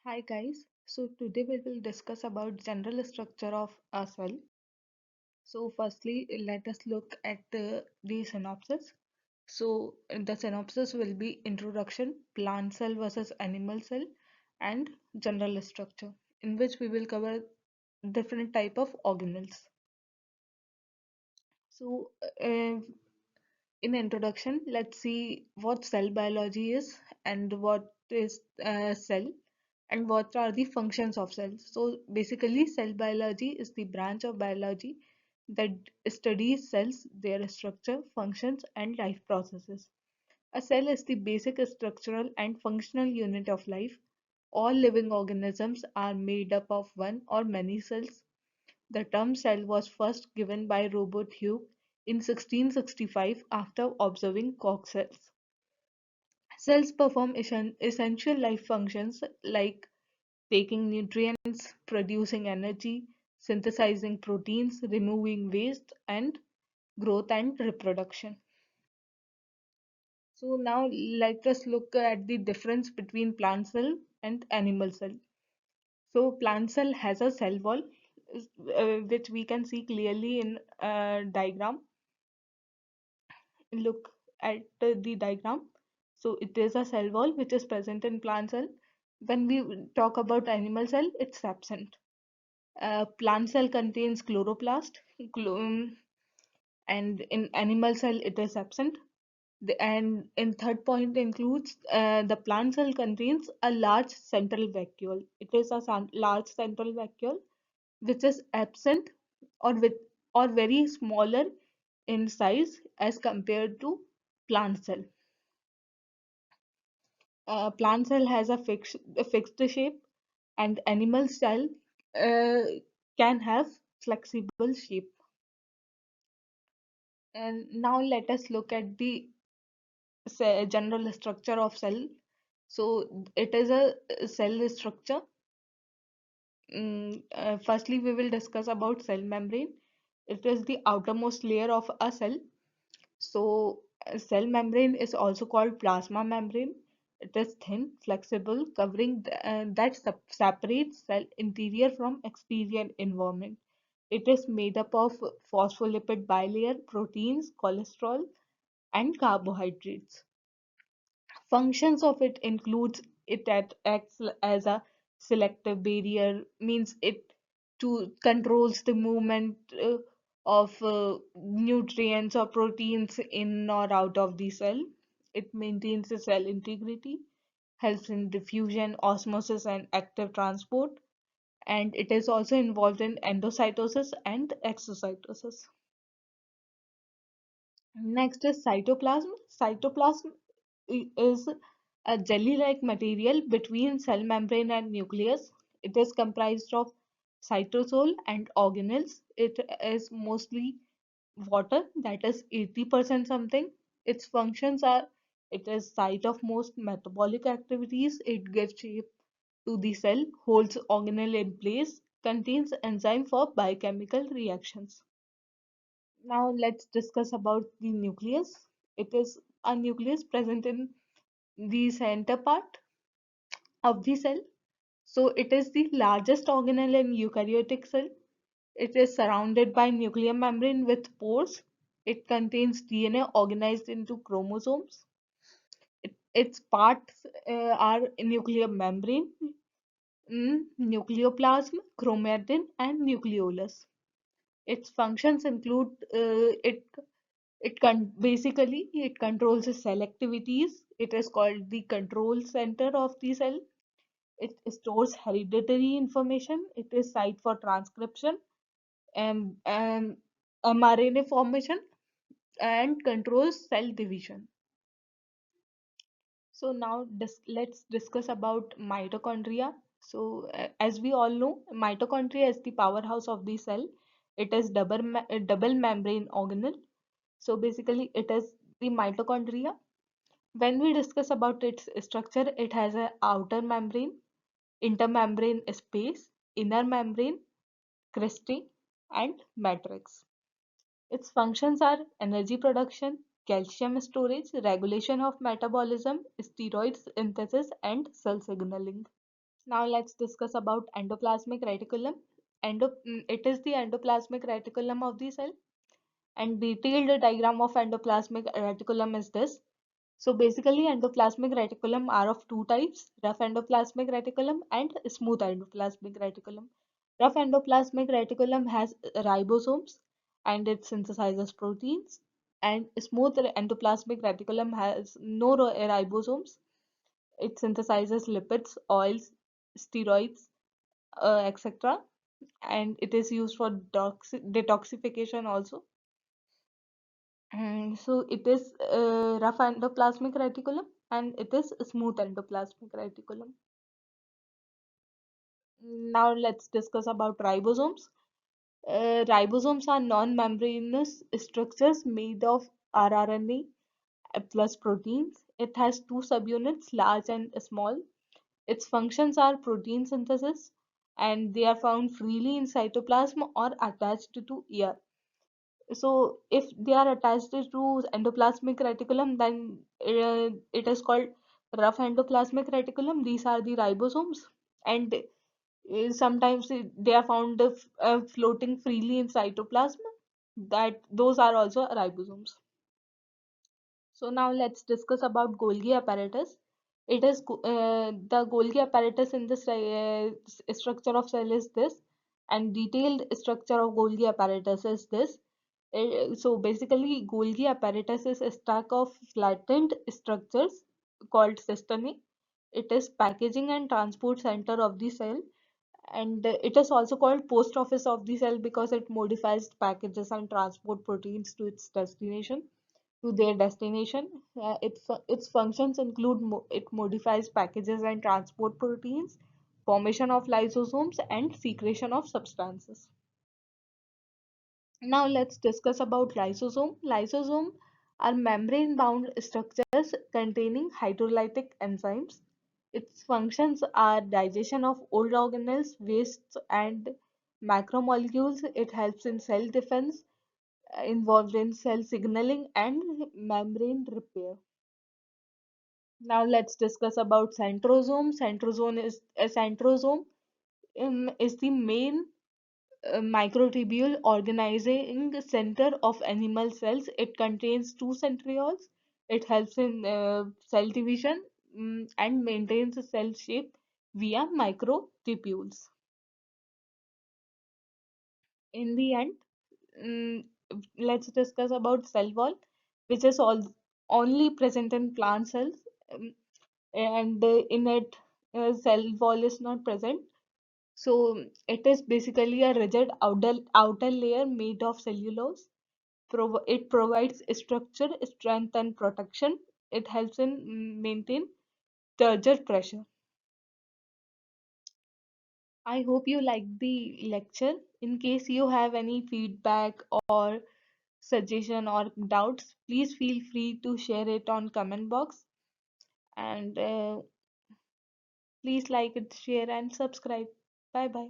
Hi guys, so today we will discuss about general structure of a cell. So firstly, let us look at the synopsis. So the synopsis will be introduction, plant cell versus animal cell, and general structure, in which we will cover different type of organelles. So in introduction, let's see what cell biology is and what is cell and what are the functions of cells. So basically, cell biology is the branch of biology that studies cells, their structure, functions, and life processes. A cell is the basic structural and functional unit of life. All living organisms are made up of one or many cells. The term cell was first given by Robert Hooke in 1665 after observing Koch cells. Cells perform essential life functions like taking nutrients, producing energy, synthesizing proteins, removing waste, and growth and reproduction. So now let us look at the difference between plant cell and animal cell. So plant cell has a cell wall, which we can see clearly in a diagram. Look at the diagram. So it is a cell wall which is present in plant cell. When we talk about animal cell, it's absent. Plant cell contains chloroplast, and in animal cell it is absent. And in third point includes the plant cell contains a large central vacuole. It is a large central vacuole which is absent or with or very smaller in size as compared to plant cell. Plant cell has a fixed shape, and animal cell uh, can have flexible shape. And now let us look at the general structure of cell. So it is a cell structure. Firstly, we will discuss about cell membrane. It is the outermost layer of a cell. So cell membrane is also called plasma membrane. It is thin, flexible, covering that separates cell interior from exterior environment. It is made up of phospholipid bilayer, proteins, cholesterol, and carbohydrates. Functions of it includes acts as a selective barrier, means it to controls the movement of nutrients or proteins in or out of the cell. It maintains the cell integrity, helps in diffusion, osmosis, and active transport, and it is also involved in endocytosis and exocytosis. Next is cytoplasm. Cytoplasm is a jelly-like material between cell membrane and nucleus. It is comprised of cytosol and organelles. It is mostly water, that is 80% something. Its functions are it is site of most metabolic activities. It gives shape to the cell, holds organelle in place, contains enzyme for biochemical reactions. Now let's discuss about the nucleus. It is a nucleus present in the center part of the cell. So it is the largest organelle in eukaryotic cell. It is surrounded by nuclear membrane with pores. It contains DNA organized into chromosomes. Its parts are nuclear membrane, nucleoplasm, chromatin, and nucleolus. Its functions include basically it controls the cell activities. It is called the control center of the cell. It stores hereditary information. It is site for transcription and mRNA formation and controls cell division. So now let's discuss about mitochondria. So as we all know, mitochondria is the powerhouse of the cell. It is double membrane organelle. So basically, it is the mitochondria. When we discuss about its structure, it has an outer membrane, intermembrane space, inner membrane, cristae, and matrix. Its functions are energy production, calcium storage, regulation of metabolism, steroid synthesis, and cell signaling. Now let's discuss about endoplasmic reticulum. It is the endoplasmic reticulum of the cell, and detailed diagram of endoplasmic reticulum is this. So basically, endoplasmic reticulum are of two types: rough endoplasmic reticulum and smooth endoplasmic reticulum. Rough endoplasmic reticulum has ribosomes and it synthesizes proteins, and smooth endoplasmic reticulum has no ribosomes. It synthesizes lipids, oils, steroids, etc. And it is used for detoxification also. So it is rough endoplasmic reticulum and it is smooth endoplasmic reticulum. Now let's discuss about ribosomes. Ribosomes are non-membranous structures made of rRNA plus proteins. It has two subunits, large and small. Its functions are protein synthesis, and they are found freely in cytoplasm or attached to air. So if they are attached to endoplasmic reticulum, then it is called rough endoplasmic reticulum. These are the ribosomes, and sometimes they are found floating freely in cytoplasm. That those are also ribosomes. So now let's discuss about Golgi apparatus. It is the Golgi apparatus in this structure of cell is this, and detailed structure of Golgi apparatus is this. So basically, Golgi apparatus is a stack of flattened structures called cisternae. It is packaging and transport center of the cell, and it is also called post office of the cell because it modifies packages and transport proteins to its destination to their destination. Its functions include it modifies packages and transport proteins, formation of lysosomes, and secretion of substances. Now let's discuss about lysosome. Lysosome are membrane-bound structures containing hydrolytic enzymes. Its functions are digestion of old organelles, wastes, and macromolecules. It helps in cell defense, involved in cell signaling and membrane repair. Now let's discuss about centrosome. Centrosome is the main microtubule organizing center of animal cells. It contains two centrioles. It helps in cell division and maintains the cell shape via microtubules. In the end, mm, let's discuss about cell wall, which is all only present in plant cells, um, and in it, cell wall is not present. So it is basically a rigid outer layer made of cellulose. It provides structure, strength, and protection. It helps in maintain turgor pressure. I hope you liked the lecture. In case you have any feedback or suggestion or doubts, please feel free to share it on comment box, and please like it, share, and subscribe. Bye bye.